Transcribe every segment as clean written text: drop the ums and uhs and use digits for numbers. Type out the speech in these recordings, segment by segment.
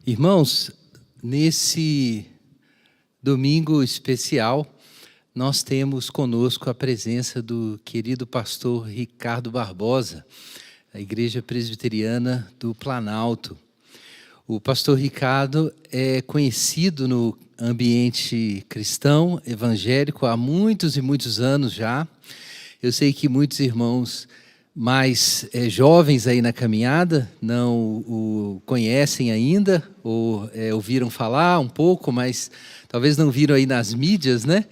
Irmãos, nesse domingo especial, nós temos conosco a presença do querido pastor Ricardo Barbosa, da Igreja Presbiteriana do Planalto. O pastor Ricardo é conhecido no ambiente cristão, evangélico, há muitos e muitos anos já. Eu sei que muitos irmãos mais jovens aí na caminhada não o conhecem ainda, ou ouviram falar um pouco, mas talvez não viram aí nas mídias, né?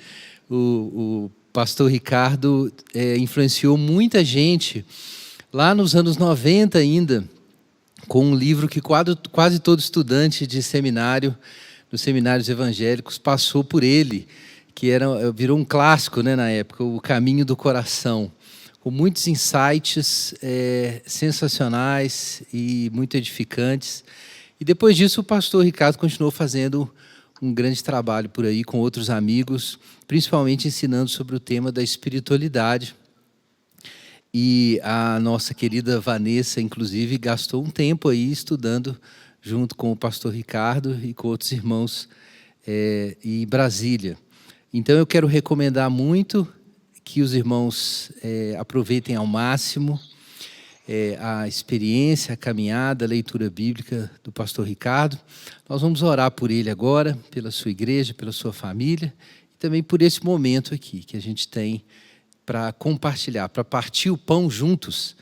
O pastor Ricardo influenciou muita gente lá nos anos 90 ainda, com um livro que quase todo estudante de seminário, dos seminários evangélicos, passou por ele, que virou um clássico, né, na época, O Caminho do Coração, com muitos insights sensacionais e muito edificantes. E depois disso o pastor Ricardo continuou fazendo um grande trabalho por aí com outros amigos, principalmente ensinando sobre o tema da espiritualidade. E a nossa querida Vanessa, inclusive, gastou um tempo aí estudando junto com o pastor Ricardo e com outros irmãos em Brasília. Então eu quero recomendar muito que os irmãos aproveitem ao máximo a experiência, a caminhada, a leitura bíblica do pastor Ricardo. Nós vamos orar por ele agora, pela sua igreja, pela sua família, e também por esse momento aqui que a gente tem para compartilhar, para partir o pão juntos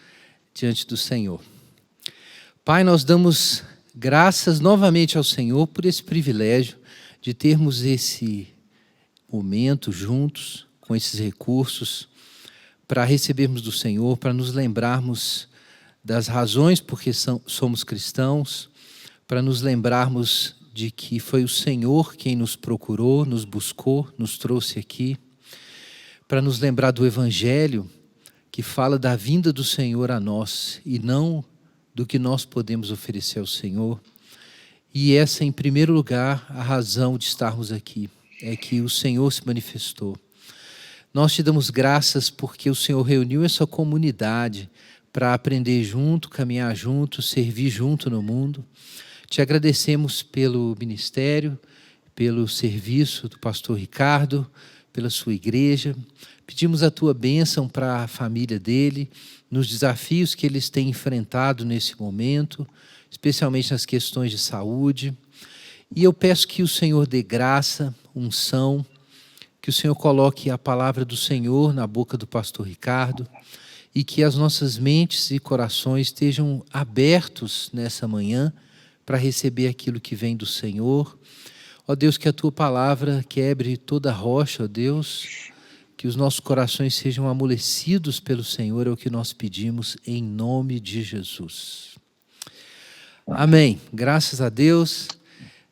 diante do Senhor. Pai, nós damos graças novamente ao Senhor por esse privilégio de termos esse momento juntos, com esses recursos, para recebermos do Senhor, para nos lembrarmos das razões por que somos cristãos, para nos lembrarmos de que foi o Senhor quem nos procurou, nos buscou, nos trouxe aqui, para nos lembrar do Evangelho, que fala da vinda do Senhor a nós, e não do que nós podemos oferecer ao Senhor. E essa, em primeiro lugar, a razão de estarmos aqui, é que o Senhor se manifestou. Nós te damos graças porque o Senhor reuniu essa comunidade para aprender junto, caminhar junto, servir junto no mundo. Te agradecemos pelo ministério, pelo serviço do pastor Ricardo, pela sua igreja. Pedimos a tua bênção para a família dele, nos desafios que eles têm enfrentado nesse momento, especialmente nas questões de saúde. E eu peço que o Senhor dê graça, unção, que o Senhor coloque a palavra do Senhor na boca do pastor Ricardo e que as nossas mentes e corações estejam abertos nessa manhã para receber aquilo que vem do Senhor. Ó Deus, que a tua palavra quebre toda rocha, ó Deus, que os nossos corações sejam amolecidos pelo Senhor, é o que nós pedimos em nome de Jesus. Amém. Graças a Deus.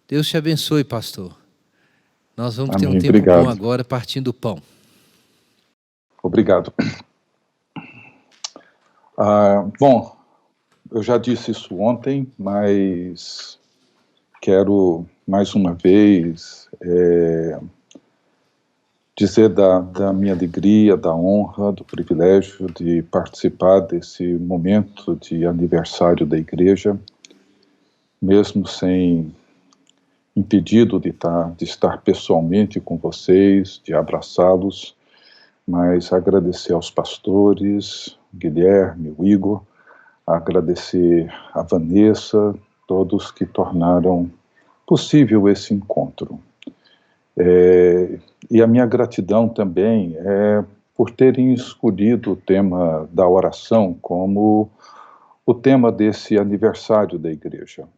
Deus te abençoe, pastor. Nós vamos ter um tempo Obrigado. bom agora, partindo o pão. Obrigado. Bom, eu já disse isso ontem, mas quero mais uma vez dizer da minha alegria, da honra, do privilégio de participar desse momento de aniversário da igreja, mesmo sem impedido de estar pessoalmente com vocês, de abraçá-los, mas agradecer aos pastores, Guilherme, o Igor, agradecer a Vanessa, todos que tornaram possível esse encontro. E a minha gratidão também é por terem escolhido o tema da oração como o tema desse aniversário da igreja.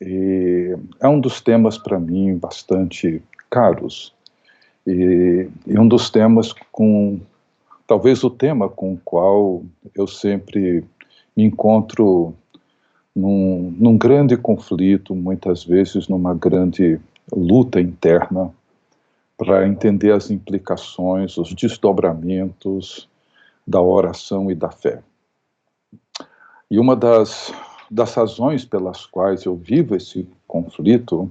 E é um dos temas para mim bastante caros e um dos temas talvez o tema com o qual eu sempre me encontro num grande conflito, muitas vezes numa grande luta interna para entender as implicações, os desdobramentos da oração e da fé. E uma das razões pelas quais eu vivo esse conflito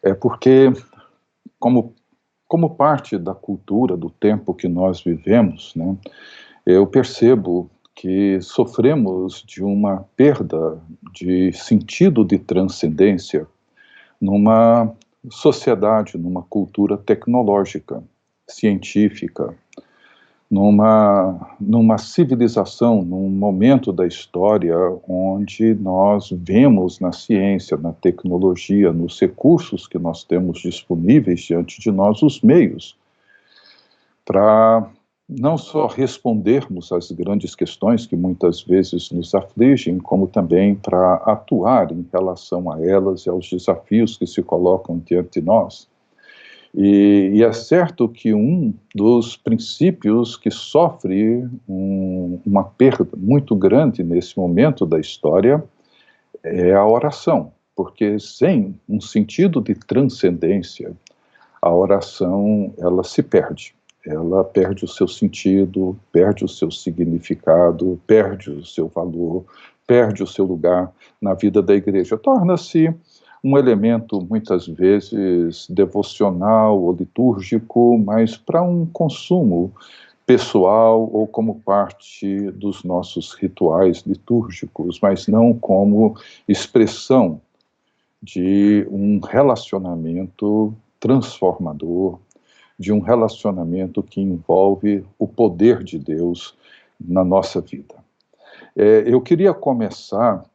é porque, como parte da cultura, do tempo que nós vivemos, né, eu percebo que sofremos de uma perda de sentido de transcendência numa sociedade, numa cultura tecnológica, científica, numa civilização, num momento da história onde nós vemos na ciência, na tecnologia, nos recursos que nós temos disponíveis diante de nós, os meios para não só respondermos às grandes questões que muitas vezes nos afligem, como também para atuar em relação a elas e aos desafios que se colocam diante de nós. E é certo que um dos princípios que sofre uma perda muito grande nesse momento da história é a oração, porque sem um sentido de transcendência, a oração ela se perde. Ela perde o seu sentido, perde o seu significado, perde o seu valor, perde o seu lugar na vida da igreja. Torna-se um elemento, muitas vezes, devocional ou litúrgico, mas para um consumo pessoal ou como parte dos nossos rituais litúrgicos, mas não como expressão de um relacionamento transformador, de um relacionamento que envolve o poder de Deus na nossa vida. Eu queria começar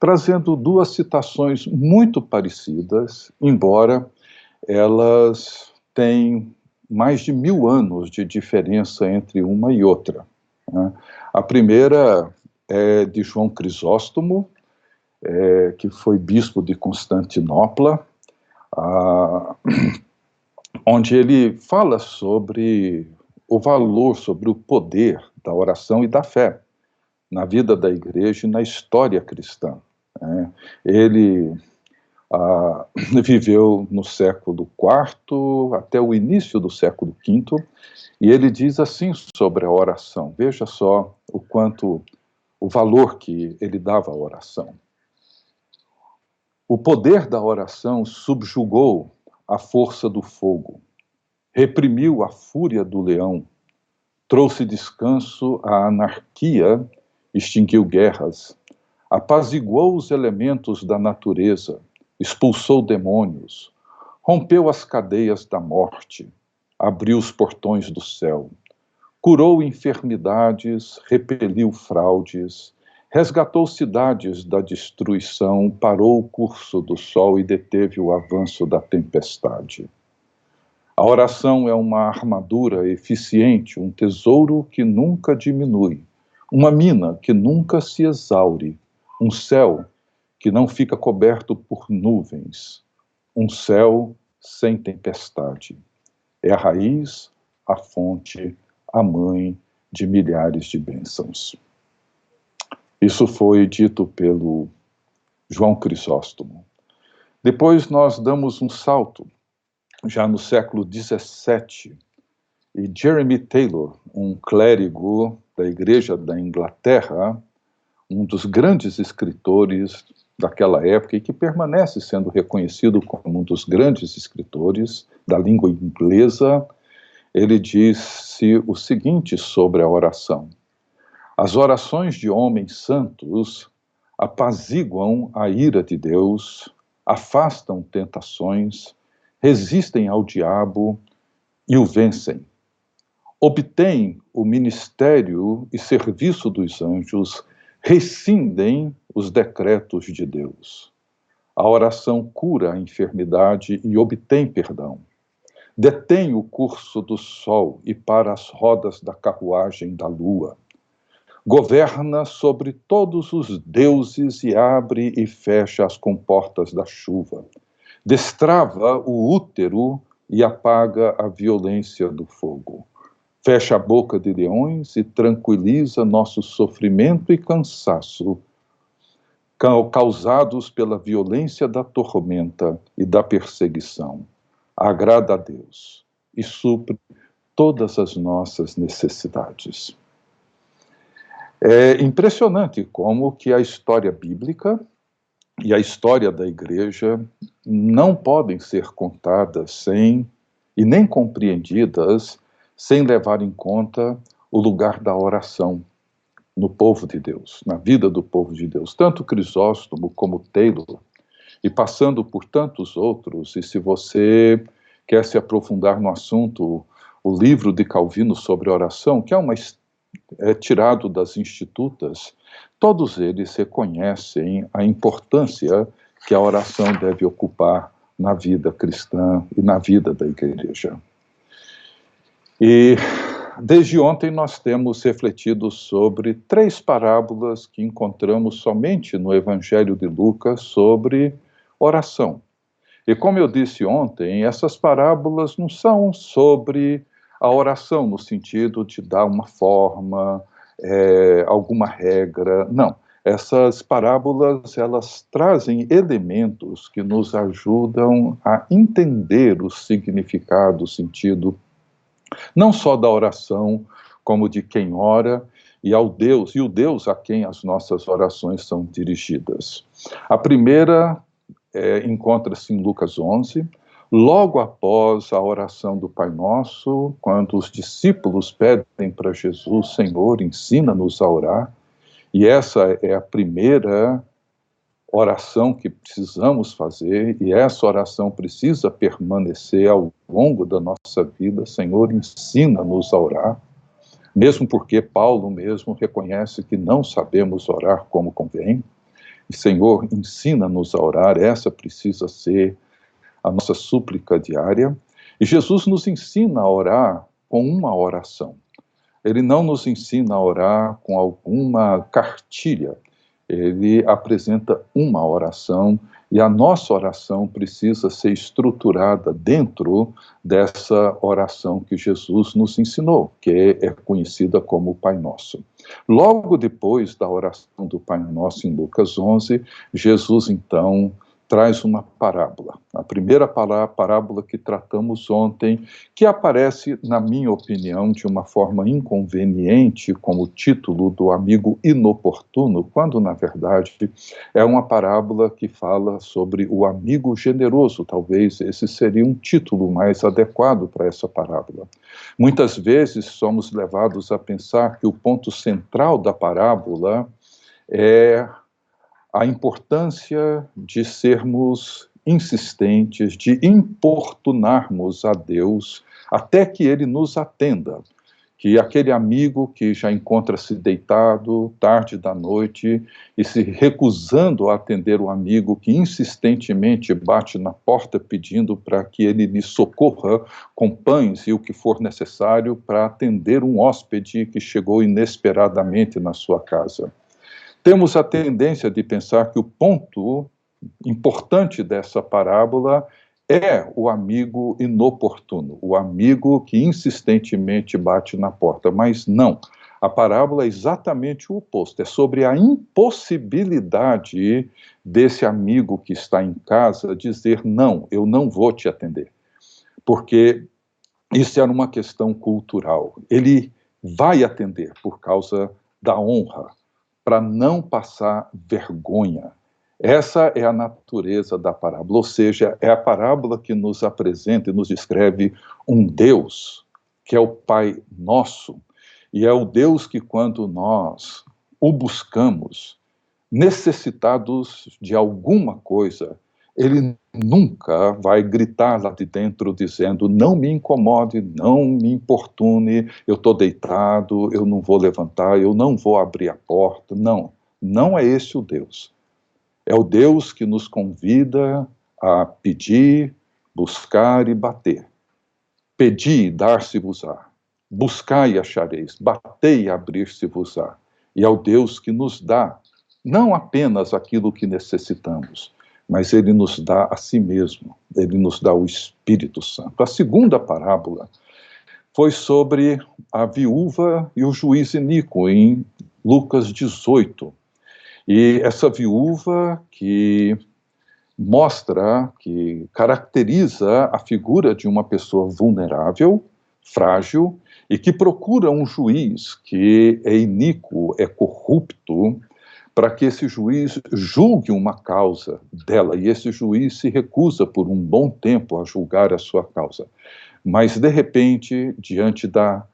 trazendo duas citações muito parecidas, embora elas tenham mais de 1000 anos de diferença entre uma e outra, né? A primeira é de João Crisóstomo, que foi bispo de Constantinopla, onde ele fala sobre o valor, sobre o poder da oração e da fé na vida da igreja e na história cristã. Ele viveu no século IV até o início do século V, e ele diz assim sobre a oração. Veja só o valor que ele dava à oração. O poder da oração subjugou a força do fogo, reprimiu a fúria do leão, trouxe descanso à anarquia, extinguiu guerras, apaziguou os elementos da natureza, expulsou demônios, rompeu as cadeias da morte, abriu os portões do céu, curou enfermidades, repeliu fraudes, resgatou cidades da destruição, parou o curso do sol e deteve o avanço da tempestade. A oração é uma armadura eficiente, um tesouro que nunca diminui, uma mina que nunca se exaure, um céu que não fica coberto por nuvens, um céu sem tempestade. É a raiz, a fonte, a mãe de milhares de bênçãos. Isso foi dito pelo João Crisóstomo. Depois nós damos um salto, já no século XVII, e Jeremy Taylor, um clérigo da Igreja da Inglaterra, um dos grandes escritores daquela época e que permanece sendo reconhecido como um dos grandes escritores da língua inglesa, ele disse o seguinte sobre a oração: as orações de homens santos apaziguam a ira de Deus, afastam tentações, resistem ao diabo e o vencem. Obtêm o ministério e serviço dos anjos, rescindem os decretos de Deus. A oração cura a enfermidade e obtém perdão. Detém o curso do sol e para as rodas da carruagem da lua. Governa sobre todos os deuses e abre e fecha as comportas da chuva. Destrava o útero e apaga a violência do fogo. Fecha a boca de leões e tranquiliza nosso sofrimento e cansaço, causados pela violência da tormenta e da perseguição. Agrada a Deus e supre todas as nossas necessidades. É impressionante como que a história bíblica e a história da igreja não podem ser contadas e nem compreendidas sem levar em conta o lugar da oração no povo de Deus, na vida do povo de Deus, tanto Crisóstomo como Taylor, e passando por tantos outros. E se você quer se aprofundar no assunto, o livro de Calvino sobre oração, que é tirado das Institutas, todos eles reconhecem a importância que a oração deve ocupar na vida cristã e na vida da igreja. E desde ontem nós temos refletido sobre 3 parábolas que encontramos somente no Evangelho de Lucas sobre oração. E como eu disse ontem, essas parábolas não são sobre a oração no sentido de dar uma forma, alguma regra, não. Essas parábolas, elas trazem elementos que nos ajudam a entender o significado, o sentido, não só da oração, como de quem ora, e o Deus a quem as nossas orações são dirigidas. A primeira encontra-se em Lucas 11, logo após a oração do Pai Nosso, quando os discípulos pedem para Jesus: Senhor, ensina-nos a orar, e essa é a primeira oração que precisamos fazer, e essa oração precisa permanecer ao longo da nossa vida. Senhor, ensina-nos a orar, mesmo porque Paulo mesmo reconhece que não sabemos orar como convém. E, Senhor, ensina-nos a orar, essa precisa ser a nossa súplica diária. E Jesus nos ensina a orar com uma oração. Ele não nos ensina a orar com alguma cartilha. Ele apresenta uma oração, e a nossa oração precisa ser estruturada dentro dessa oração que Jesus nos ensinou, que é conhecida como o Pai Nosso. Logo depois da oração do Pai Nosso, em Lucas 11, Jesus, então, traz uma parábola. A primeira parábola que tratamos ontem, que aparece, na minha opinião, de uma forma inconveniente, como título do amigo inoportuno, quando, na verdade, é uma parábola que fala sobre o amigo generoso. Talvez esse seria um título mais adequado para essa parábola. Muitas vezes somos levados a pensar que o ponto central da parábola é a importância de sermos insistentes, de importunarmos a Deus até que Ele nos atenda. Que aquele amigo que já encontra-se deitado, tarde da noite, e se recusando a atender o amigo que insistentemente bate na porta pedindo para que ele lhe socorra com pães e o que for necessário para atender um hóspede que chegou inesperadamente na sua casa. Temos a tendência de pensar que o ponto importante dessa parábola é o amigo inoportuno, o amigo que insistentemente bate na porta, mas não. A parábola é exatamente o oposto, é sobre a impossibilidade desse amigo que está em casa dizer: não, eu não vou te atender, porque isso era uma questão cultural. Ele vai atender por causa da honra, para não passar vergonha. Essa é a natureza da parábola, ou seja, é a parábola que nos apresenta e nos descreve um Deus, que é o Pai Nosso, e é o Deus que, quando nós o buscamos, necessitados de alguma coisa, Ele nunca vai gritar lá de dentro dizendo: não me incomode, não me importune, eu estou deitado, eu não vou levantar, eu não vou abrir a porta. Não, não é esse o Deus. É o Deus que nos convida a pedir, buscar e bater. Pedi e dar-se-vos-á. Buscai e achareis. Batei e abrir-se-vos-á. E é o Deus que nos dá não apenas aquilo que necessitamos, mas Ele nos dá a si mesmo. Ele nos dá o Espírito Santo. A segunda parábola foi sobre a viúva e o juiz iníquo, em Lucas 18. E essa viúva que mostra, que caracteriza a figura de uma pessoa vulnerável, frágil, e que procura um juiz que é iníquo, é corrupto, para que esse juiz julgue uma causa dela, e esse juiz se recusa por um bom tempo a julgar a sua causa. Mas, de repente, diante da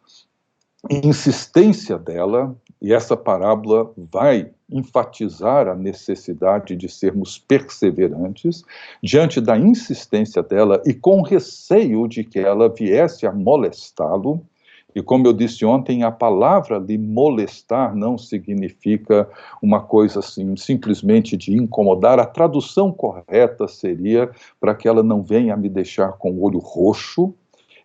insistência dela, E essa parábola vai enfatizar a necessidade de sermos perseverantes diante da insistência dela e com receio de que ela viesse a molestá-lo. E como eu disse ontem, a palavra de molestar não significa uma coisa assim, simplesmente de incomodar. A tradução correta seria para que ela não venha a me deixar com o olho roxo.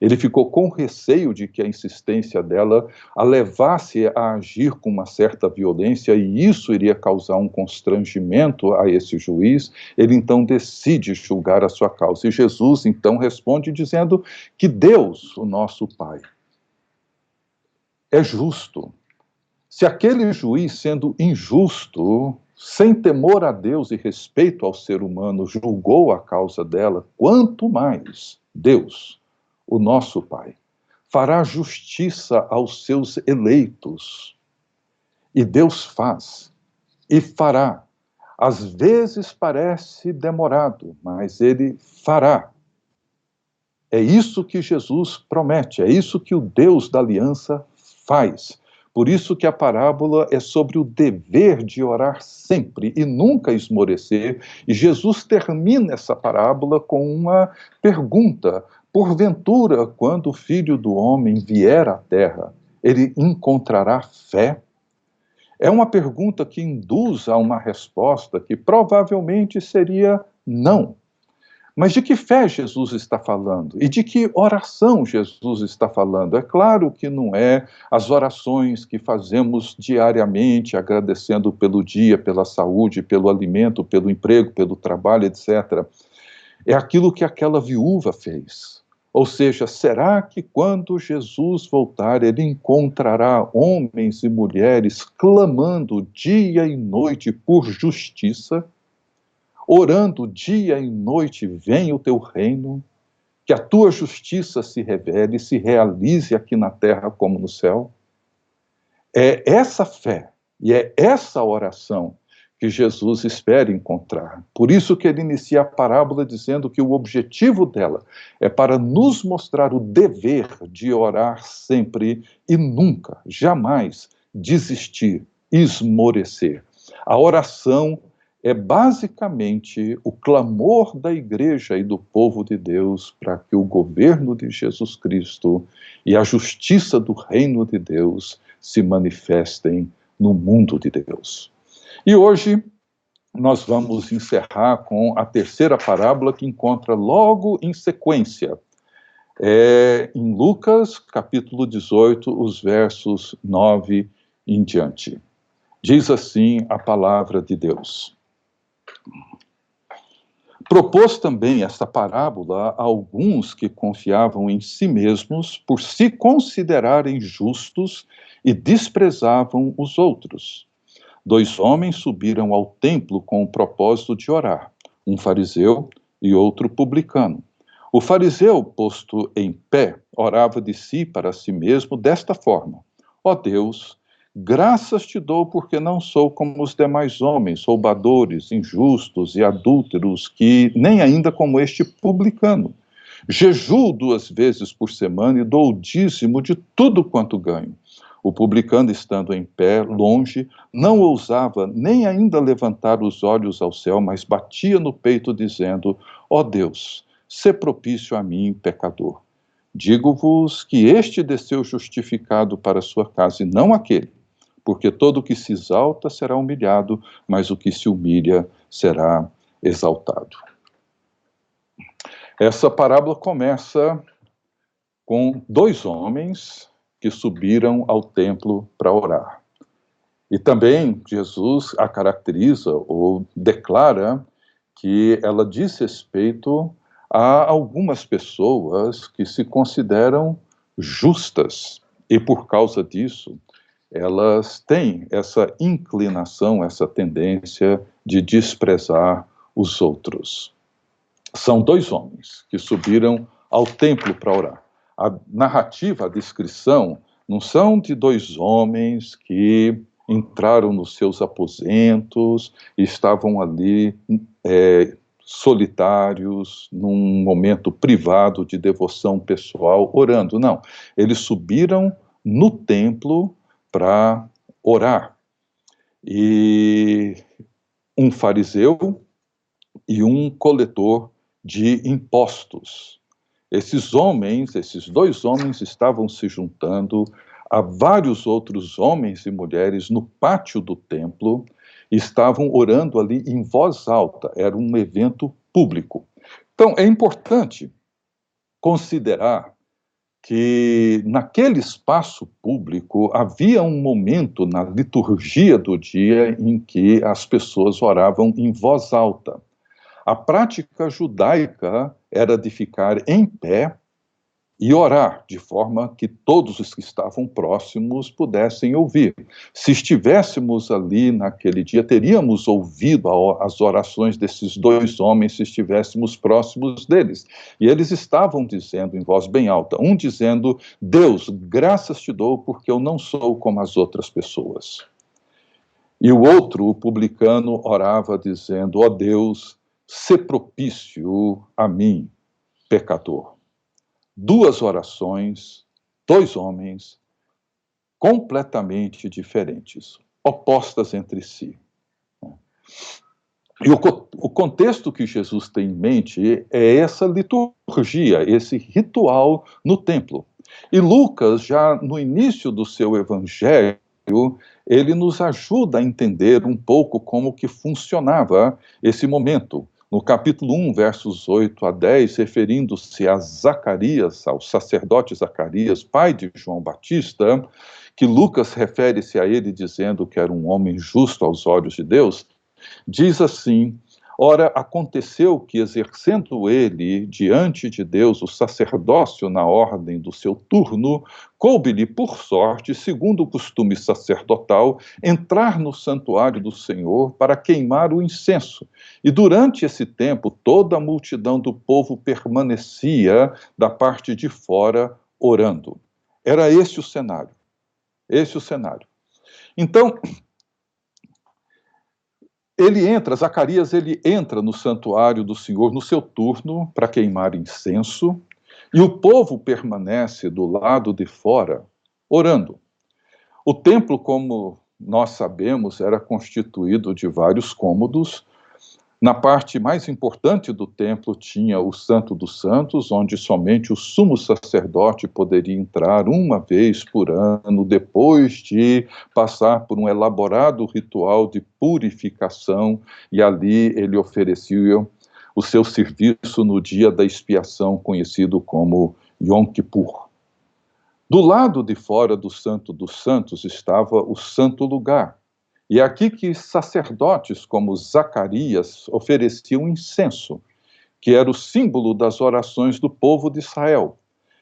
Ele ficou com receio de que a insistência dela a levasse a agir com uma certa violência e isso iria causar um constrangimento a esse juiz. Ele então decide julgar a sua causa. E Jesus então responde dizendo que Deus, o nosso Pai, é justo. Se aquele juiz, sendo injusto, sem temor a Deus e respeito ao ser humano, julgou a causa dela, quanto mais Deus, o nosso Pai, fará justiça aos seus eleitos. E Deus faz e fará. Às vezes parece demorado, mas Ele fará. É isso que Jesus promete, é isso que o Deus da aliança faz. Por isso que a parábola é sobre o dever de orar sempre e nunca esmorecer. E Jesus termina essa parábola com uma pergunta: porventura, quando o Filho do Homem vier à terra, ele encontrará fé? É uma pergunta que induz a uma resposta que provavelmente seria não. Mas de que fé Jesus está falando? E de que oração Jesus está falando? É claro que não é as orações que fazemos diariamente, agradecendo pelo dia, pela saúde, pelo alimento, pelo emprego, pelo trabalho, etc. É aquilo que aquela viúva fez. Ou seja, será que quando Jesus voltar, ele encontrará homens e mulheres clamando dia e noite por justiça? Orando dia e noite, venha o teu reino, que a tua justiça se revele, se realize aqui na terra como no céu. É essa fé e é essa oração que Jesus espera encontrar. Por isso que ele inicia a parábola dizendo que o objetivo dela é para nos mostrar o dever de orar sempre e nunca, jamais desistir, esmorecer. A oração é basicamente o clamor da igreja e do povo de Deus para que o governo de Jesus Cristo e a justiça do reino de Deus se manifestem no mundo de Deus. E hoje nós vamos encerrar com a terceira parábola que encontra logo em sequência. Em Lucas, capítulo 18, os versos 9 em diante. Diz assim a palavra de Deus. Propôs também esta parábola a alguns que confiavam em si mesmos por se considerarem justos e desprezavam os outros. 2 homens subiram ao templo com o propósito de orar, um fariseu e outro publicano. O fariseu, posto em pé, orava de si para si mesmo desta forma: ó Deus, graças te dou porque não sou como os demais homens, roubadores, injustos e adúlteros, que nem ainda como este publicano. Jejuo 2 vezes por semana e dou o dízimo de tudo quanto ganho. O publicano, estando em pé, longe, não ousava nem ainda levantar os olhos ao céu, mas batia no peito, dizendo: ó Deus, sê propício a mim, pecador. Digo-vos que este desceu justificado para sua casa, e não aquele. Porque todo o que se exalta será humilhado, mas o que se humilha será exaltado. Essa parábola começa com 2 homens que subiram ao templo para orar. E também Jesus a caracteriza ou declara que ela diz respeito a algumas pessoas que se consideram justas e por causa disso elas têm essa inclinação, essa tendência de desprezar os outros. São 2 homens que subiram ao templo para orar. A narrativa, a descrição, não são de 2 homens que entraram nos seus aposentos e estavam ali solitários, num momento privado de devoção pessoal, orando. Não, eles subiram no templo para orar. E um fariseu e um coletor de impostos. Esses dois homens estavam se juntando a vários outros homens e mulheres no pátio do templo e estavam orando ali em voz alta. Era um evento público. Então, é importante considerar que naquele espaço público havia um momento na liturgia do dia em que as pessoas oravam em voz alta. A prática judaica era de ficar em pé e orar, de forma que todos os que estavam próximos pudessem ouvir. Se estivéssemos ali naquele dia, teríamos ouvido as orações desses dois homens se estivéssemos próximos deles. E eles estavam dizendo em voz bem alta, um dizendo: Deus, graças te dou porque eu não sou como as outras pessoas. E o outro, o publicano, orava dizendo: ó Deus, sê propício a mim, pecador. Duas orações, dois homens completamente diferentes, opostas entre si. E o contexto que Jesus tem em mente é essa liturgia, esse ritual no templo. E Lucas, já no início do seu evangelho, ele nos ajuda a entender um pouco como que funcionava esse momento. No capítulo 1, versos 8 a 10, referindo-se a Zacarias, ao sacerdote Zacarias, pai de João Batista, que Lucas refere-se a ele dizendo que era um homem justo aos olhos de Deus, diz assim: ora, aconteceu que, exercendo ele diante de Deus o sacerdócio na ordem do seu turno, coube-lhe por sorte, segundo o costume sacerdotal, entrar no santuário do Senhor para queimar o incenso. E durante esse tempo, toda a multidão do povo permanecia da parte de fora orando. Era esse o cenário. Esse o cenário. Então, Zacarias entra no santuário do Senhor no seu turno para queimar incenso, e o povo permanece do lado de fora, orando. O templo, como nós sabemos, era constituído de vários cômodos. Na parte mais importante do templo tinha o Santo dos Santos, onde somente o sumo sacerdote poderia entrar uma vez por ano, depois de passar por um elaborado ritual de purificação, e ali ele oferecia o seu serviço no dia da expiação, conhecido como Yom Kippur. Do lado de fora do Santo dos Santos estava o Santo Lugar. E é aqui que sacerdotes como Zacarias ofereciam incenso, que era o símbolo das orações do povo de Israel.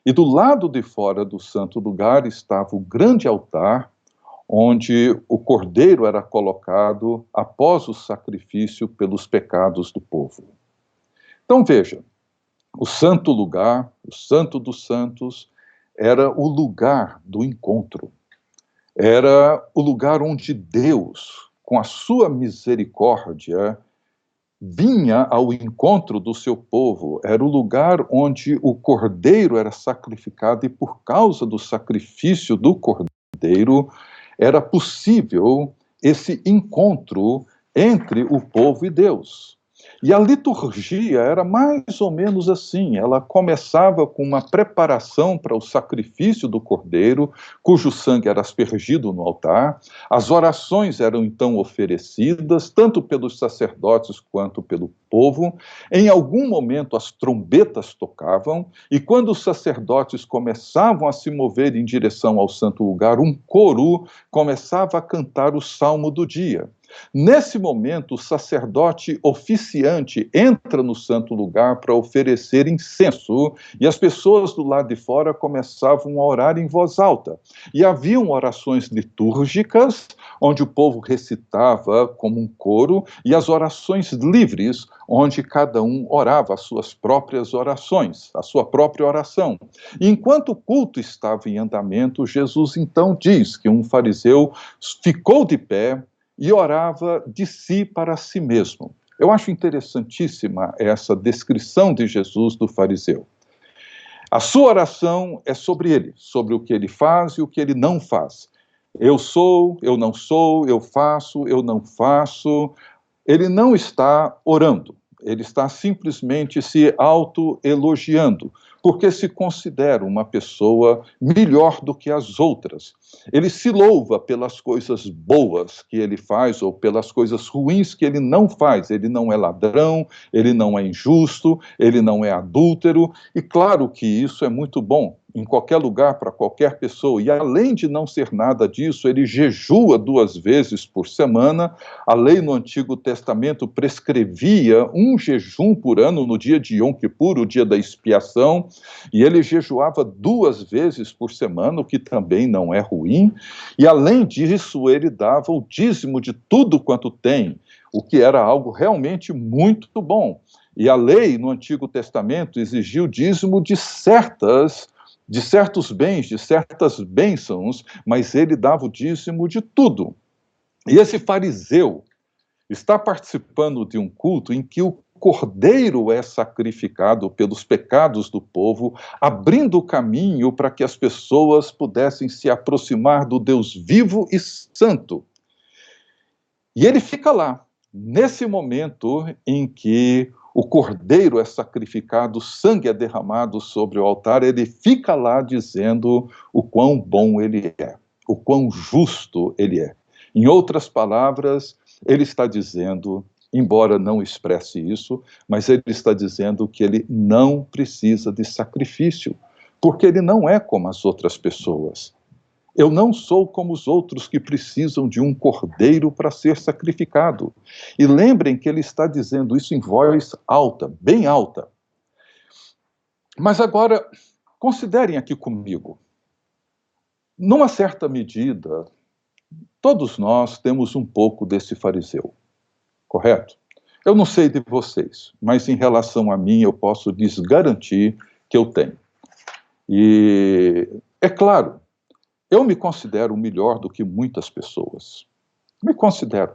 E do lado de fora do santo lugar estava o grande altar, onde o cordeiro era colocado após o sacrifício pelos pecados do povo. Então veja, o santo lugar, o Santo dos Santos, era o lugar do encontro. Era o lugar onde Deus, com a sua misericórdia, vinha ao encontro do seu povo. Era o lugar onde o cordeiro era sacrificado, e por causa do sacrifício do cordeiro, era possível esse encontro entre o povo e Deus. E a liturgia era mais ou menos assim, ela começava com uma preparação para o sacrifício do cordeiro, cujo sangue era aspergido no altar. As orações eram então oferecidas, tanto pelos sacerdotes quanto pelo povo. Em algum momento as trombetas tocavam, e quando os sacerdotes começavam a se mover em direção ao santo lugar, um coro começava a cantar o salmo do dia. Nesse momento, o sacerdote oficiante entra no santo lugar para oferecer incenso, e as pessoas do lado de fora começavam a orar em voz alta. E haviam orações litúrgicas, onde o povo recitava como um coro, e as orações livres, onde cada um orava as suas próprias orações, a sua própria oração. E enquanto o culto estava em andamento, Jesus então diz que um fariseu ficou de pé e orava de si para si mesmo. Eu acho interessantíssima essa descrição de Jesus do fariseu. A sua oração é sobre ele, sobre o que ele faz e o que ele não faz. Eu sou, eu não sou, eu faço, eu não faço. Ele não está orando, ele está simplesmente se autoelogiando, porque se considera uma pessoa melhor do que as outras. Ele se louva pelas coisas boas que ele faz ou pelas coisas ruins que ele não faz. Ele não é ladrão, ele não é injusto, ele não é adúltero, e claro que isso é muito bom em qualquer lugar, para qualquer pessoa. E além de não ser nada disso, ele jejua 2 vezes por semana. A lei no Antigo Testamento prescrevia um jejum por ano no dia de Yom Kippur, o dia da expiação, e ele jejuava 2 vezes por semana, o que também não é ruim. E além disso, ele dava o dízimo de tudo quanto tem, o que era algo realmente muito bom. E a lei no Antigo Testamento exigia o dízimo de certos bens, de certas bênçãos, mas ele dava o dízimo de tudo. E esse fariseu está participando de um culto em que o cordeiro é sacrificado pelos pecados do povo, abrindo o caminho para que as pessoas pudessem se aproximar do Deus vivo e santo. E ele fica lá, nesse momento em que o cordeiro é sacrificado, o sangue é derramado sobre o altar, ele fica lá dizendo o quão bom ele é, o quão justo ele é. Em outras palavras, ele está dizendo, embora não expresse isso, mas ele está dizendo que ele não precisa de sacrifício, porque ele não é como as outras pessoas. Eu não sou como os outros que precisam de um cordeiro para ser sacrificado. E lembrem que ele está dizendo isso em voz alta, bem alta. Mas agora, considerem aqui comigo. Numa certa medida, todos nós temos um pouco desse fariseu, correto? Eu não sei de vocês, mas em relação a mim, eu posso lhes garantir que eu tenho. E é claro, eu me considero melhor do que muitas pessoas. Me considero.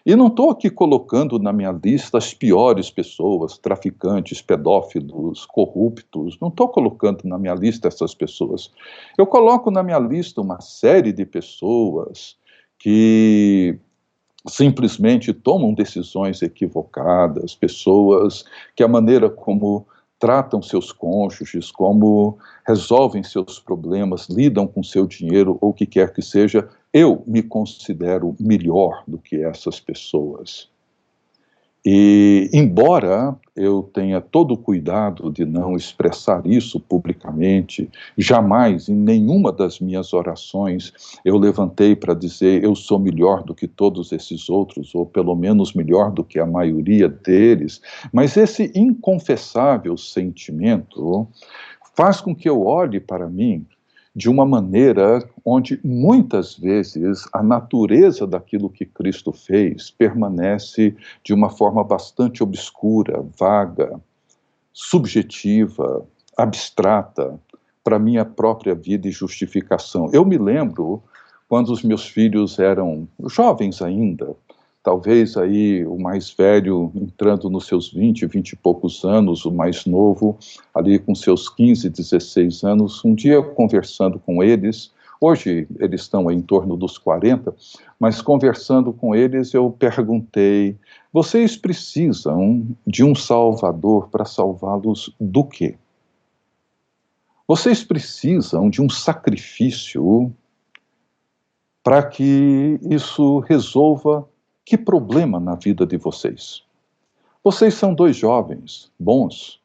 E não estou aqui colocando na minha lista as piores pessoas, traficantes, pedófilos, corruptos. Não estou colocando na minha lista essas pessoas. Eu coloco na minha lista uma série de pessoas que simplesmente tomam decisões equivocadas, pessoas que a maneira como tratam seus cônjuges, como resolvem seus problemas, lidam com seu dinheiro ou o que quer que seja, eu me considero melhor do que essas pessoas. E, embora eu tenha todo o cuidado de não expressar isso publicamente, jamais, em nenhuma das minhas orações, eu levantei para dizer eu sou melhor do que todos esses outros, ou pelo menos melhor do que a maioria deles, mas esse inconfessável sentimento faz com que eu olhe para mim de uma maneira onde, muitas vezes, a natureza daquilo que Cristo fez permanece de uma forma bastante obscura, vaga, subjetiva, abstrata, para a minha própria vida e justificação. Eu me lembro, quando os meus filhos eram jovens ainda, talvez aí o mais velho entrando nos seus 20 e poucos anos, o mais novo ali com seus 15, 16 anos, um dia conversando com eles, hoje eles estão em torno dos 40, mas conversando com eles eu perguntei, vocês precisam de um salvador para salvá-los do quê? Vocês precisam de um sacrifício para que isso resolva que problema na vida de vocês? Vocês são 2 jovens, bons,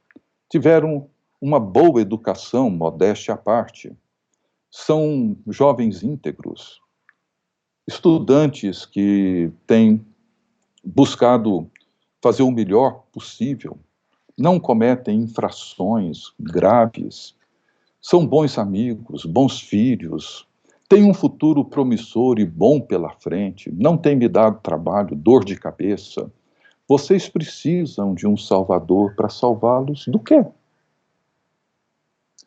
tiveram uma boa educação, modéstia à parte, são jovens íntegros, estudantes que têm buscado fazer o melhor possível, não cometem infrações graves, são bons amigos, bons filhos, têm um futuro promissor e bom pela frente, não têm me dado trabalho, dor de cabeça. Vocês precisam de um salvador para salvá-los do quê?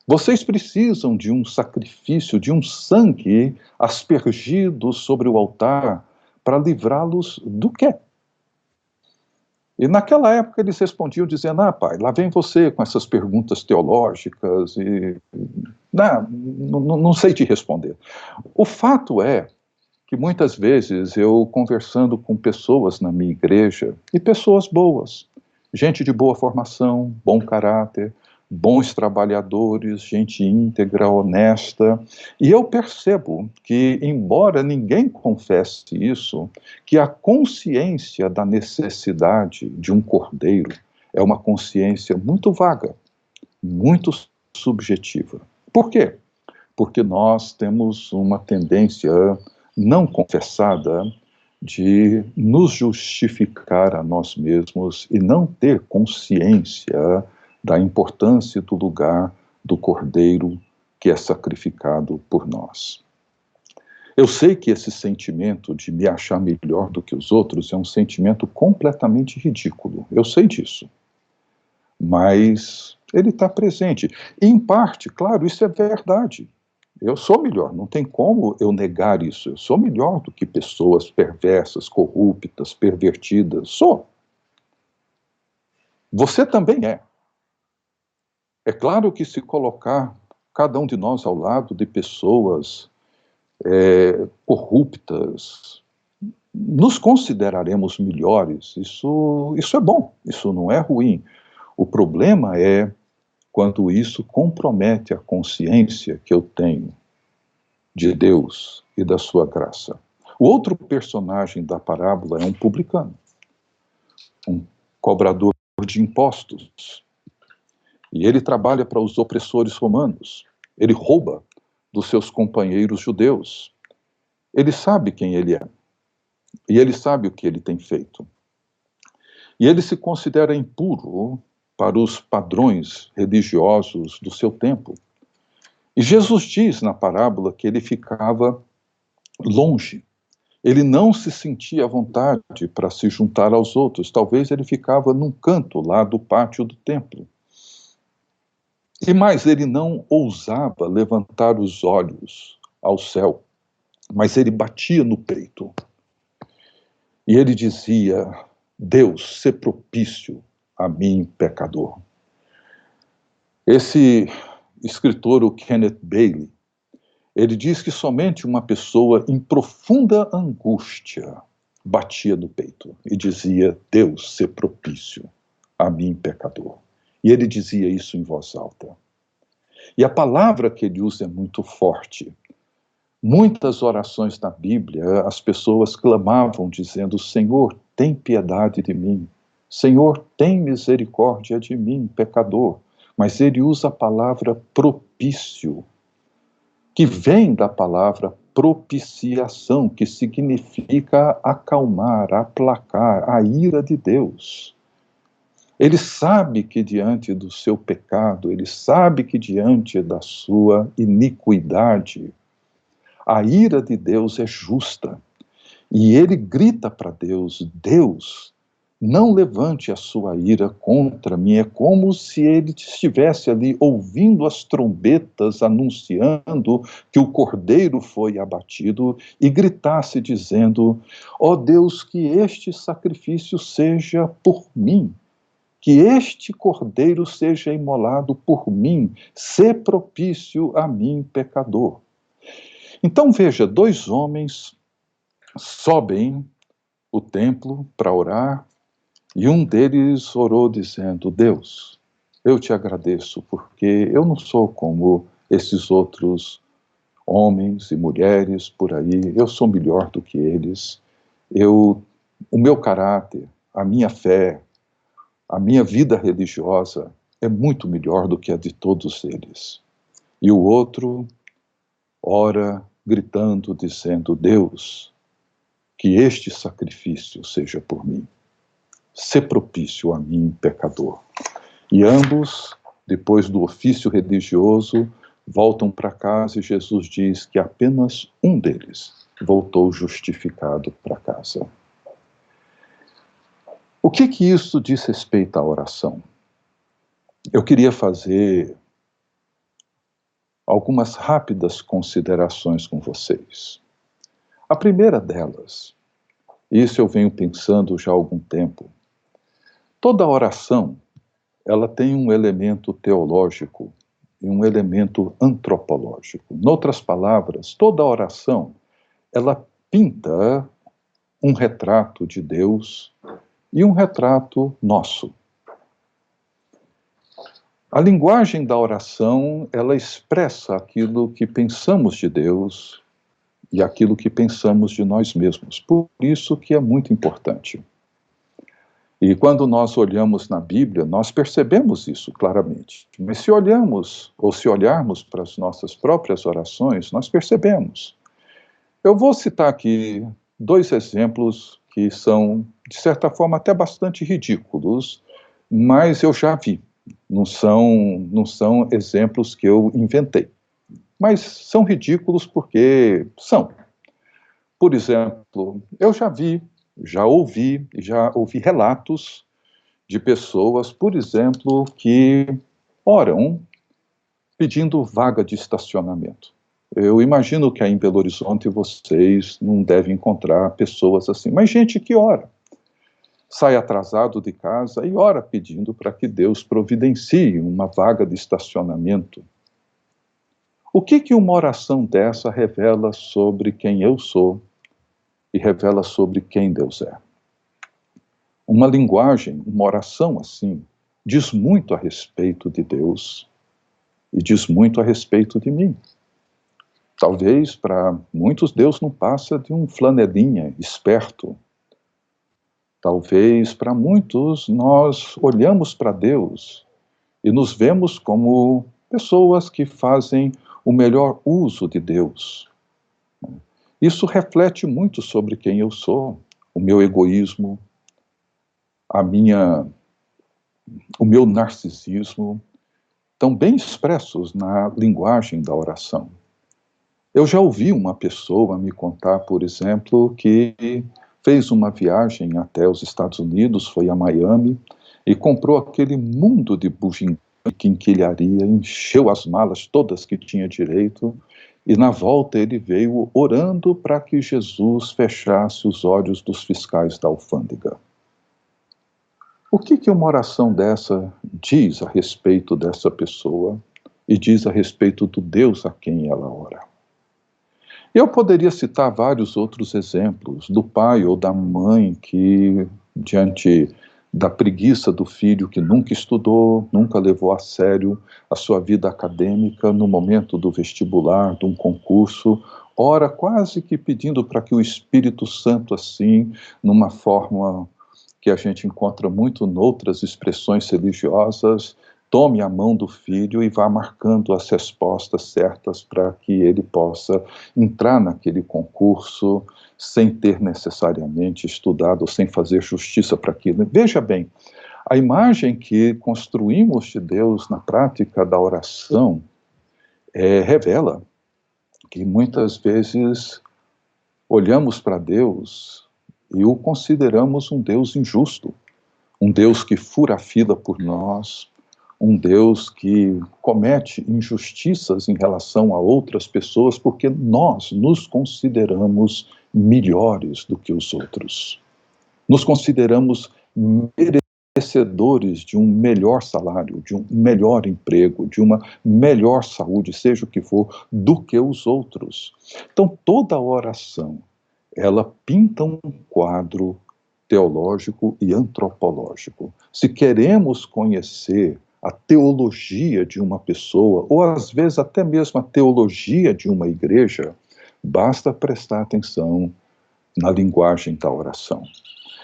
Vocês precisam de um sacrifício, de um sangue aspergido sobre o altar para livrá-los do quê? E naquela época eles respondiam dizendo, pai, lá vem você com essas perguntas teológicas e não sei te responder. O fato é que muitas vezes eu, conversando com pessoas na minha igreja, e pessoas boas, gente de boa formação, bom caráter, bons trabalhadores, gente íntegra, honesta, e eu percebo que, embora ninguém confesse isso, que a consciência da necessidade de um cordeiro é uma consciência muito vaga, muito subjetiva. Por quê? Porque nós temos uma tendência não confessada de nos justificar a nós mesmos e não ter consciência da importância do lugar do cordeiro que é sacrificado por nós. Eu sei que esse sentimento de me achar melhor do que os outros é um sentimento completamente ridículo. Eu sei disso. Mas ele está presente. E, em parte, claro, isso é verdade. Eu sou melhor, não tem como eu negar isso. Eu sou melhor do que pessoas perversas, corruptas, pervertidas. Sou. Você também é. É claro que se colocar cada um de nós ao lado de pessoas corruptas, nos consideraremos melhores. Isso é bom, isso não é ruim. O problema é quando isso compromete a consciência que eu tenho de Deus e da sua graça. O outro personagem da parábola é um publicano, um cobrador de impostos. E ele trabalha para os opressores romanos. Ele rouba dos seus companheiros judeus. Ele sabe quem ele é. E ele sabe o que ele tem feito. E ele se considera impuro para os padrões religiosos do seu tempo. E Jesus diz na parábola que ele ficava longe. Ele não se sentia à vontade para se juntar aos outros. Talvez ele ficava num canto lá do pátio do templo. E mais, ele não ousava levantar os olhos ao céu, mas ele batia no peito. E ele dizia: Deus, sê propício a mim, pecador. Esse escritor, o Kenneth Bailey, ele diz que somente uma pessoa em profunda angústia batia no peito e dizia: Deus, sê propício a mim, pecador. E ele dizia isso em voz alta. E a palavra que ele usa é muito forte. Muitas orações na Bíblia, as pessoas clamavam dizendo: Senhor, tem piedade de mim. Senhor, tem misericórdia de mim, pecador. Mas ele usa a palavra propício, que vem da palavra propiciação, que significa acalmar, aplacar a ira de Deus. Ele sabe que diante do seu pecado, ele sabe que diante da sua iniquidade, a ira de Deus é justa. E ele grita para Deus: Deus, não levante a sua ira contra mim. É como se ele estivesse ali ouvindo as trombetas anunciando que o cordeiro foi abatido e gritasse dizendo: ó Deus, que este sacrifício seja por mim. Que este cordeiro seja imolado por mim, sê propício a mim, pecador. Então veja, dois homens sobem o templo para orar, e um deles orou dizendo: Deus, eu te agradeço, porque eu não sou como esses outros homens e mulheres por aí, eu sou melhor do que eles, o meu caráter, a minha fé, a minha vida religiosa é muito melhor do que a de todos eles. E o outro ora gritando, dizendo: Deus, que este sacrifício seja por mim. Sê propício a mim, pecador. E ambos, depois do ofício religioso, voltam para casa e Jesus diz que apenas um deles voltou justificado para casa. O que isso diz respeito à oração? Eu queria fazer algumas rápidas considerações com vocês. A primeira delas, isso eu venho pensando já há algum tempo, toda oração, ela tem um elemento teológico e um elemento antropológico. Em outras palavras, toda oração, ela pinta um retrato de Deus e um retrato nosso. A linguagem da oração, ela expressa aquilo que pensamos de Deus e aquilo que pensamos de nós mesmos. Por isso que é muito importante. E quando nós olhamos na Bíblia, nós percebemos isso claramente. Mas se olhamos, ou se olharmos para as nossas próprias orações, nós percebemos. Eu vou citar aqui 2 exemplos que são, de certa forma, até bastante ridículos, mas eu já vi. Não são exemplos que eu inventei. Mas são ridículos porque são. Por exemplo, eu já ouvi relatos de pessoas, por exemplo, que oram pedindo vaga de estacionamento. Eu imagino que aí em Belo Horizonte vocês não devem encontrar pessoas assim, mas gente que ora. Sai atrasado de casa e ora pedindo para que Deus providencie uma vaga de estacionamento. O que uma oração dessa revela sobre quem eu sou e revela sobre quem Deus é? Uma linguagem, uma oração assim, diz muito a respeito de Deus e diz muito a respeito de mim. Talvez para muitos Deus não passa de um flanelinha esperto. Talvez para muitos nós olhamos para Deus e nos vemos como pessoas que fazem o melhor uso de Deus. Isso reflete muito sobre quem eu sou, o meu egoísmo, o meu narcisismo, estão bem expressos na linguagem da oração. Eu já ouvi uma pessoa me contar, por exemplo, que fez uma viagem até os Estados Unidos, foi a Miami, e comprou aquele mundo de bugiganga, quinquilharia, encheu as malas todas que tinha direito, e na volta ele veio orando para que Jesus fechasse os olhos dos fiscais da alfândega. O que uma oração dessa diz a respeito dessa pessoa e diz a respeito do Deus a quem ela ora? Eu poderia citar vários outros exemplos do pai ou da mãe que, diante da preguiça do filho que nunca estudou, nunca levou a sério a sua vida acadêmica, no momento do vestibular, de um concurso, ora quase que pedindo para que o Espírito Santo, assim, numa forma que a gente encontra muito noutras expressões religiosas, tome a mão do filho e vá marcando as respostas certas para que ele possa entrar naquele concurso sem ter necessariamente estudado, sem fazer justiça para aquilo. Veja bem, a imagem que construímos de Deus na prática da oração revela que muitas vezes olhamos para Deus e o consideramos um Deus injusto, um Deus que fura a fila por nós, um Deus que comete injustiças em relação a outras pessoas porque nós nos consideramos melhores do que os outros. Nos consideramos merecedores de um melhor salário, de um melhor emprego, de uma melhor saúde, seja o que for, do que os outros. Então, toda oração, ela pinta um quadro teológico e antropológico. Se queremos conhecer a teologia de uma pessoa, ou às vezes até mesmo a teologia de uma igreja, basta prestar atenção na linguagem da oração.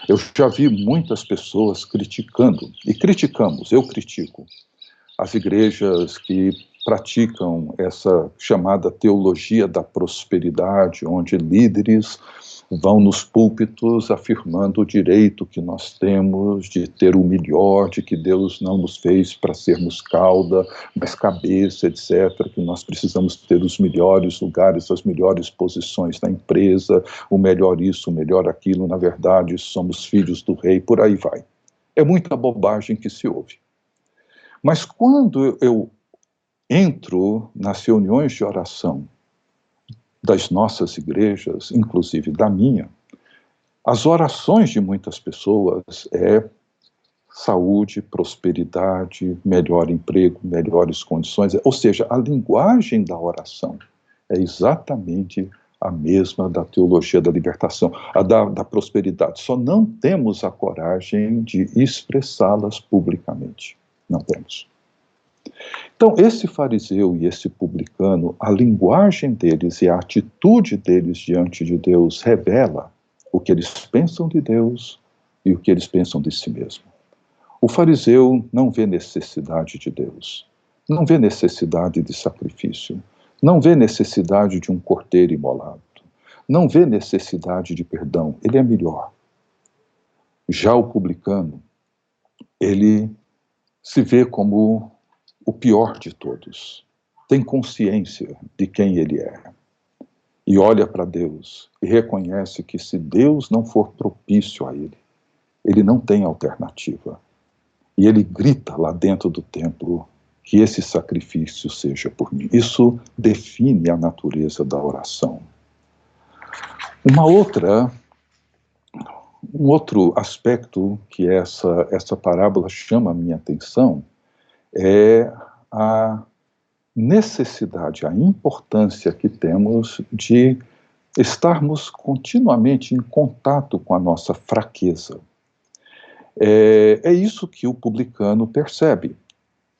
Eu já vi muitas pessoas criticando, e criticamos, eu critico, as igrejas que praticam essa chamada teologia da prosperidade, onde líderes vão nos púlpitos afirmando o direito que nós temos de ter o melhor, de que Deus não nos fez para sermos cauda, mas cabeça, etc., que nós precisamos ter os melhores lugares, as melhores posições na empresa, o melhor isso, o melhor aquilo, na verdade, somos filhos do rei, por aí vai. É muita bobagem que se ouve. Mas quando eu entro nas reuniões de oração das nossas igrejas, inclusive da minha, as orações de muitas pessoas é saúde, prosperidade, melhor emprego, melhores condições, ou seja, a linguagem da oração é exatamente a mesma da teologia da libertação, da prosperidade. Só não temos a coragem de expressá-las publicamente. Não temos. Então, esse fariseu e esse publicano, a linguagem deles e a atitude deles diante de Deus revela o que eles pensam de Deus e o que eles pensam de si mesmo. O fariseu não vê necessidade de Deus, não vê necessidade de sacrifício, não vê necessidade de um cordeiro imolado, não vê necessidade de perdão, ele é melhor. Já o publicano, ele se vê como o pior de todos, tem consciência de quem ele é, e olha para Deus e reconhece que se Deus não for propício a ele, ele não tem alternativa. E ele grita lá dentro do templo que esse sacrifício seja por mim. Isso define a natureza da oração. Um outro aspecto que essa parábola chama a minha atenção é a necessidade, a importância que temos de estarmos continuamente em contato com a nossa fraqueza. É isso que o publicano percebe,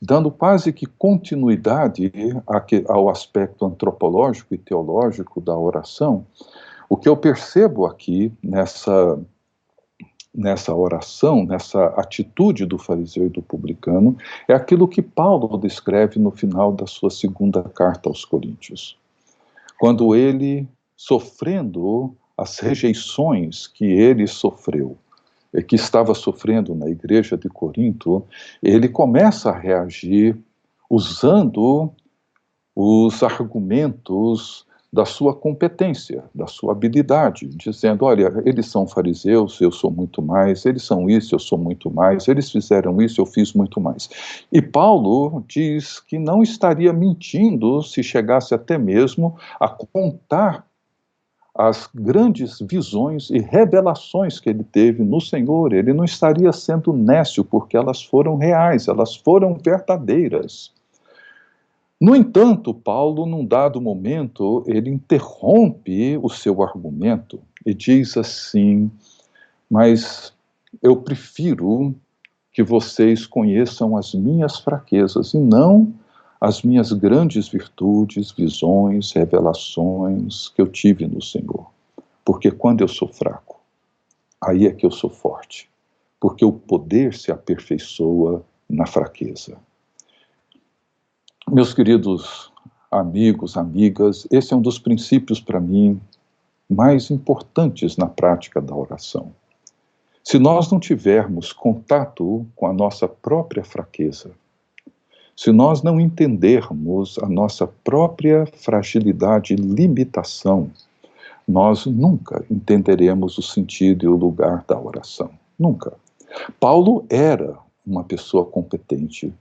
dando quase que continuidade ao aspecto antropológico e teológico da oração. O que eu percebo aqui nessa oração, nessa atitude do fariseu e do publicano, é aquilo que Paulo descreve no final da sua segunda carta aos Coríntios. Quando ele, sofrendo as rejeições que ele sofreu, que estava sofrendo na igreja de Corinto, ele começa a reagir usando os argumentos da sua competência, da sua habilidade, dizendo, olha, eles são fariseus, eu sou muito mais, eles são isso, eu sou muito mais, eles fizeram isso, eu fiz muito mais. E Paulo diz que não estaria mentindo se chegasse até mesmo a contar as grandes visões e revelações que ele teve no Senhor. Ele não estaria sendo nécio, porque elas foram reais, elas foram verdadeiras. No entanto, Paulo, num dado momento, ele interrompe o seu argumento e diz assim, mas eu prefiro que vocês conheçam as minhas fraquezas e não as minhas grandes virtudes, visões, revelações que eu tive no Senhor. Porque quando eu sou fraco, aí é que eu sou forte. Porque o poder se aperfeiçoa na fraqueza. Meus queridos amigos, amigas, esse é um dos princípios para mim mais importantes na prática da oração. Se nós não tivermos contato com a nossa própria fraqueza, se nós não entendermos a nossa própria fragilidade e limitação, nós nunca entenderemos o sentido e o lugar da oração. Nunca. Paulo era uma pessoa competente.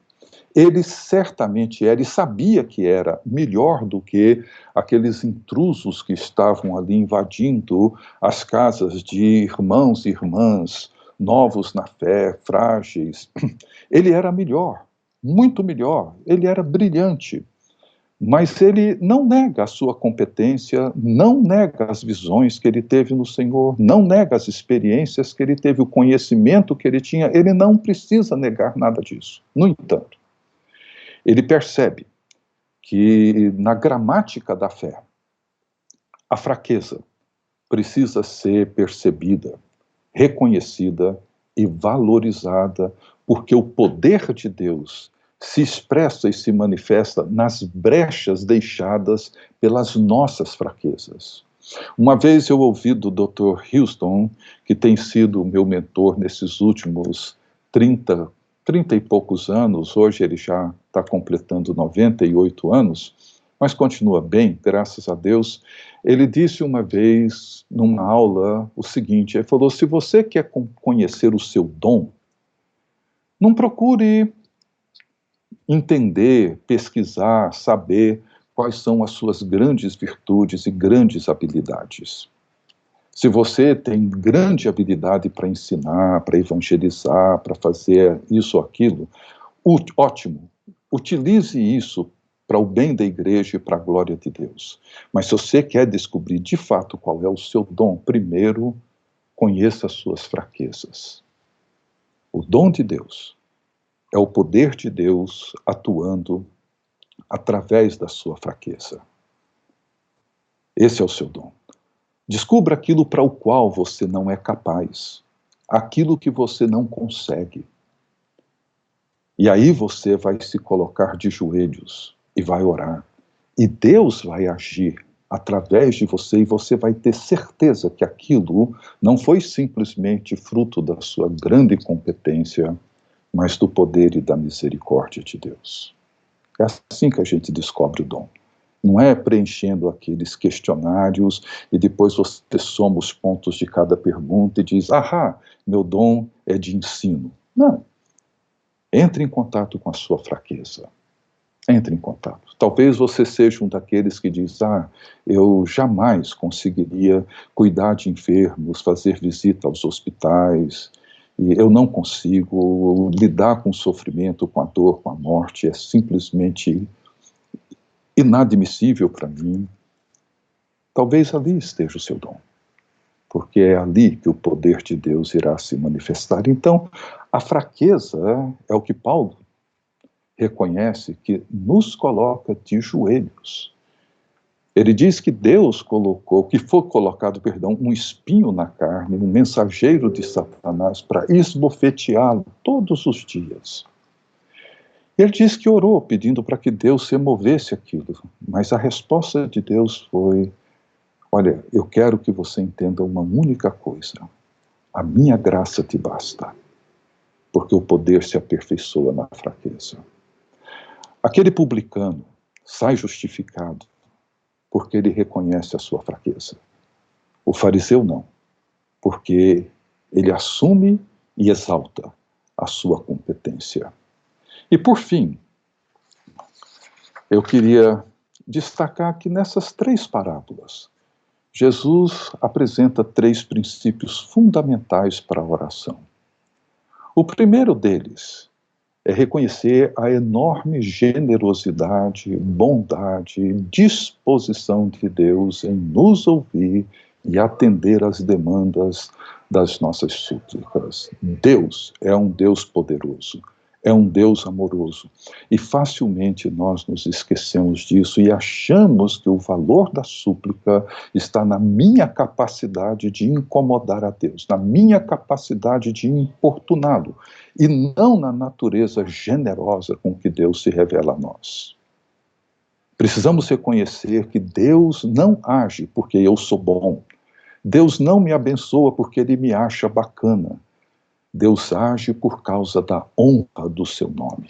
Ele certamente era e sabia que era melhor do que aqueles intrusos que estavam ali invadindo as casas de irmãos e irmãs, novos na fé, frágeis. Ele era melhor. Muito melhor, ele era brilhante, mas ele não nega a sua competência, não nega as visões que ele teve no Senhor, não nega as experiências que ele teve, o conhecimento que ele tinha, ele não precisa negar nada disso. No entanto, ele percebe que na gramática da fé, a fraqueza precisa ser percebida, reconhecida e valorizada, porque o poder de Deus se expressa e se manifesta nas brechas deixadas pelas nossas fraquezas. Uma vez eu ouvi do Dr. Houston, que tem sido meu mentor nesses últimos 30 e poucos anos, hoje ele já está completando 98 anos, mas continua bem, graças a Deus. Ele disse uma vez, numa aula, o seguinte, ele falou, se você quer conhecer o seu dom, não procure entender, pesquisar, saber quais são as suas grandes virtudes e grandes habilidades. Se você tem grande habilidade para ensinar, para evangelizar, para fazer isso ou aquilo, ótimo, utilize isso para o bem da igreja e para a glória de Deus. Mas se você quer descobrir de fato qual é o seu dom, primeiro conheça as suas fraquezas. O dom de Deus é o poder de Deus atuando através da sua fraqueza. Esse é o seu dom. Descubra aquilo para o qual você não é capaz, aquilo que você não consegue. E aí você vai se colocar de joelhos e vai orar. E Deus vai agir através de você e você vai ter certeza que aquilo não foi simplesmente fruto da sua grande competência, mas do poder e da misericórdia de Deus. É assim que a gente descobre o dom. Não é preenchendo aqueles questionários e depois você soma os pontos de cada pergunta e diz, meu dom é de ensino. Não. Entre em contato com a sua fraqueza. Entre em contato. Talvez você seja um daqueles que diz, eu jamais conseguiria cuidar de enfermos, fazer visita aos hospitais, e eu não consigo lidar com o sofrimento, com a dor, com a morte, é simplesmente inadmissível para mim. Talvez ali esteja o seu dom, porque é ali que o poder de Deus irá se manifestar. Então, a fraqueza é o que Paulo reconhece que nos coloca de joelhos. Ele diz que Deus colocou, que foi colocado, um espinho na carne, um mensageiro de Satanás para esbofeteá-lo todos os dias. Ele diz que orou pedindo para que Deus removesse aquilo, mas a resposta de Deus foi, olha, eu quero que você entenda uma única coisa, a minha graça te basta, porque o poder se aperfeiçoa na fraqueza. Aquele publicano sai justificado porque ele reconhece a sua fraqueza. O fariseu não, porque ele assume e exalta a sua competência. E por fim, eu queria destacar que nessas 3 parábolas, Jesus apresenta 3 princípios fundamentais para a oração. O primeiro deles é reconhecer a enorme generosidade, bondade, disposição de Deus em nos ouvir e atender às demandas das nossas súplicas. Deus é um Deus poderoso, é um Deus amoroso, e facilmente nós nos esquecemos disso e achamos que o valor da súplica está na minha capacidade de incomodar a Deus, na minha capacidade de importuná-lo, e não na natureza generosa com que Deus se revela a nós. Precisamos reconhecer que Deus não age porque eu sou bom. Deus não me abençoa porque Ele me acha bacana. Deus age por causa da honra do seu nome.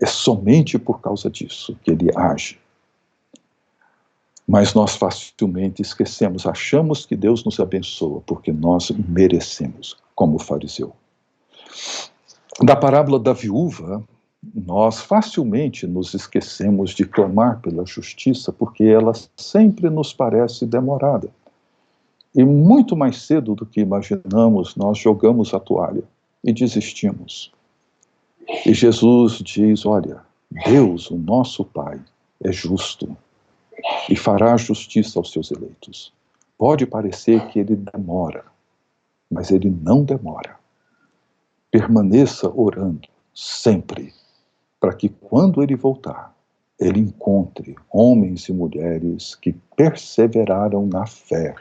É somente por causa disso que Ele age. Mas nós facilmente esquecemos, achamos que Deus nos abençoa porque nós merecemos, como o fariseu. Da parábola da viúva, nós facilmente nos esquecemos de clamar pela justiça porque ela sempre nos parece demorada. E muito mais cedo do que imaginamos, nós jogamos a toalha e desistimos. E Jesus diz, olha, Deus, o nosso Pai, é justo e fará justiça aos seus eleitos. Pode parecer que Ele demora, mas Ele não demora. Permaneça orando sempre, para que quando Ele voltar, Ele encontre homens e mulheres que perseveraram na fé,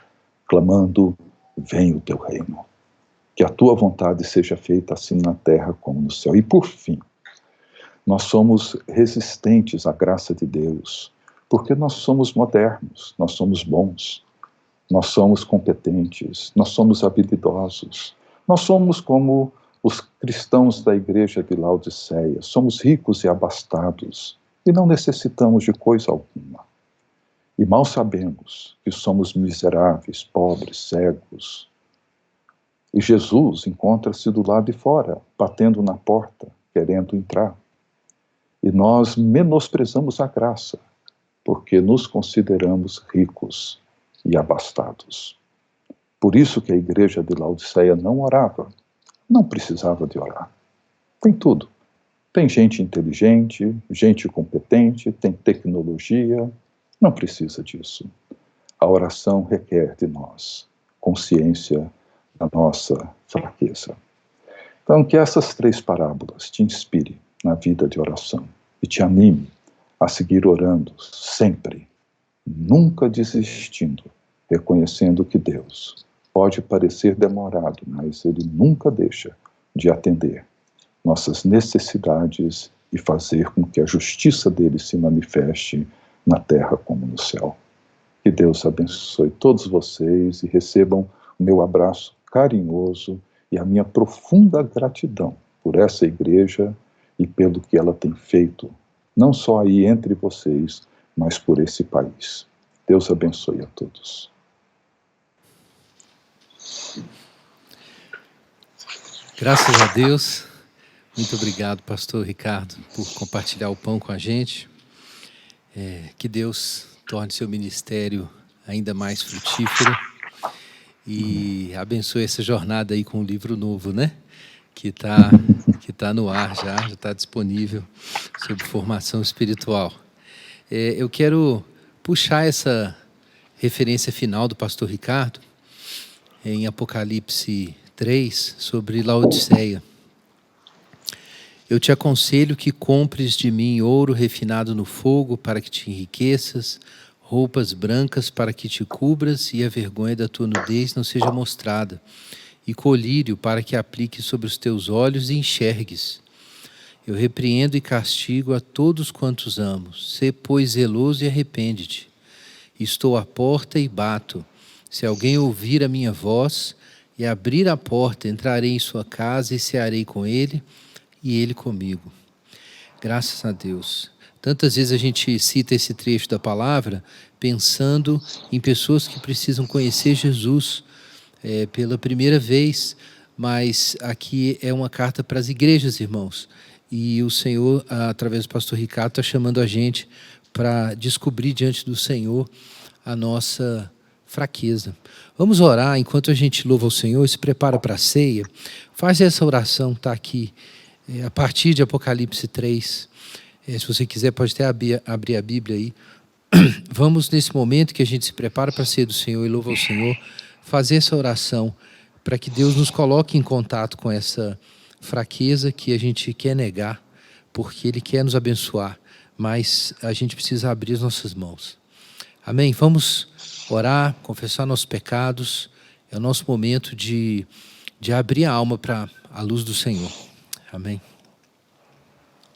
clamando, vem o teu reino. Que a tua vontade seja feita assim na terra como no céu. E por fim, nós somos resistentes à graça de Deus, porque nós somos modernos, nós somos bons, nós somos competentes, nós somos habilidosos, nós somos como os cristãos da igreja de Laodiceia, somos ricos e abastados e não necessitamos de coisa alguma. E mal sabemos que somos miseráveis, pobres, cegos. E Jesus encontra-se do lado de fora, batendo na porta, querendo entrar. E nós menosprezamos a graça, porque nos consideramos ricos e abastados. Por isso que a igreja de Laodiceia não orava, não precisava de orar. Tem tudo. Tem gente inteligente, gente competente, tem tecnologia. Não precisa disso. A oração requer de nós consciência da nossa fraqueza. Então, que essas 3 parábolas te inspirem na vida de oração e te anime a seguir orando sempre, nunca desistindo, reconhecendo que Deus pode parecer demorado, mas Ele nunca deixa de atender nossas necessidades e fazer com que a justiça dele se manifeste na terra como no céu. Que Deus abençoe todos vocês e recebam o meu abraço carinhoso e a minha profunda gratidão por essa igreja e pelo que ela tem feito, não só aí entre vocês, mas por esse país. Deus abençoe a todos. Graças a Deus. Muito obrigado, pastor Ricardo, por compartilhar o pão com a gente. Que Deus torne seu ministério ainda mais frutífero e abençoe essa jornada aí com um livro novo, né? Que tá no ar já está disponível, sobre formação espiritual. Eu quero puxar essa referência final do pastor Ricardo em Apocalipse 3, sobre Laodiceia. Eu te aconselho que compres de mim ouro refinado no fogo para que te enriqueças, roupas brancas para que te cubras e a vergonha da tua nudez não seja mostrada, e colírio para que aplique sobre os teus olhos e enxergues. Eu repreendo e castigo a todos quantos amo. Sê, pois, zeloso e arrepende-te. Estou à porta e bato. Se alguém ouvir a minha voz e abrir a porta, entrarei em sua casa e cearei com ele e ele comigo. Graças a Deus. Tantas vezes a gente cita esse trecho da palavra pensando em pessoas que precisam conhecer Jesus pela primeira vez, mas aqui é uma carta para as igrejas, irmãos. E o Senhor, através do pastor Ricardo, está chamando a gente para descobrir diante do Senhor a nossa fraqueza. Vamos orar enquanto a gente louva o Senhor e se prepara para a ceia. Faz essa oração, está aqui, a partir de Apocalipse 3. Se você quiser, pode até abrir a Bíblia aí. Vamos, nesse momento que a gente se prepara para a ceia do Senhor e louva o Senhor, fazer essa oração para que Deus nos coloque em contato com essa fraqueza que a gente quer negar, porque Ele quer nos abençoar, mas a gente precisa abrir as nossas mãos. Amém? Vamos orar, confessar nossos pecados. É o nosso momento de abrir a alma para a luz do Senhor. Amém?